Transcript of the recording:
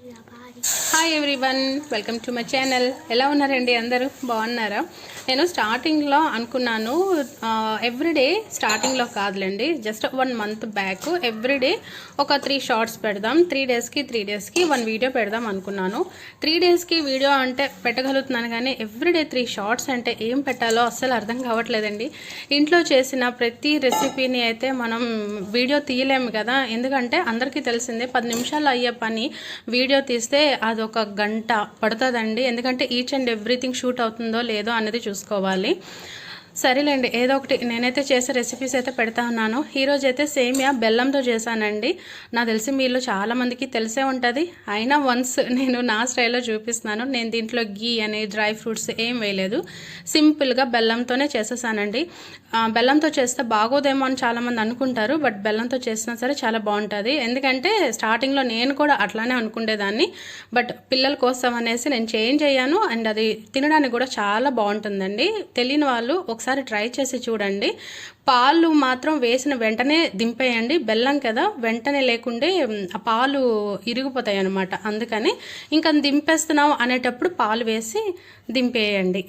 Hi everyone, welcome to my channel. ఎలా ఉన్నారండి? అందరూ బాగున్నారా? నేను స్టార్టింగ్లో అనుకున్నాను, ఎవ్రీడే స్టార్టింగ్లో కాదులేండి, జస్ట్ 1 మంత్ బ్యాక్ ఎవ్రీడే ఒక 3 షార్ట్స్ పెడదాం, 3 డేస్కి 1 వీడియో పెడదాం అనుకున్నాను. 3 డేస్కి వీడియో అంటే పెట్టగలుగుతున్నాను, కానీ ఎవ్రీడే 3 షార్ట్స్ అంటే ఏం పెట్టాలో అస్సలు అర్థం కావట్లేదండి. ఇంట్లో చేసిన ప్రతి రెసిపీని అయితే మనం వీడియో తీయలేము కదా, ఎందుకంటే అందరికీ తెలిసిందే 10 నిమిషాలు అయ్యే పని వీడియో తీస్తే అదొక గంట పడుతుందండి. ఎందుకంటే ఈచ్ అండ్ ఎవ్రీథింగ్ షూట్ అవుతుందో లేదో అనేది చూసుకోవాలి. సరేలేండి, ఏదో ఒకటి నేనైతే చేసే రెసిపీస్ అయితే పెడతా ఉన్నాను. ఈరోజు అయితే సేమియా బెల్లంతో చేశానండి. నాకు తెలిసి మీలో చాలామందికి తెలిసే ఉంటుంది, అయినా వన్స్ నేను నా స్టైల్లో చూపిస్తున్నాను. నేను దీంట్లో గీ అని డ్రై ఫ్రూట్స్ ఏం వేయలేదు, సింపుల్గా బెల్లంతోనే చేసేసానండి. బెల్లంతో చేస్తే బాగోదేమో అని చాలామంది అనుకుంటారు, బట్ బెల్లంతో చేసినా సరే చాలా బాగుంటుంది. ఎందుకంటే స్టార్టింగ్లో నేను కూడా అట్లానే అనుకునేదాన్ని, బట్ పిల్లల కోసం అనేసి నేను చేంజ్ అయ్యాను. అండ్ అది తినడానికి కూడా చాలా బాగుంటుందండి. తెలియని వాళ్ళు ఒకసారి ట్రై చేసి చూడండి. పాలు మాత్రం వేసిన వెంటనే దింపేయండి, బెల్లం కదా వెంటనే లేకుండే ఆ పాలు ఇరిగిపోతాయి అన్నమాట. అందుకని ఇంకా దింపేస్తున్నాం అనేటప్పుడు పాలు వేసి దింపేయండి.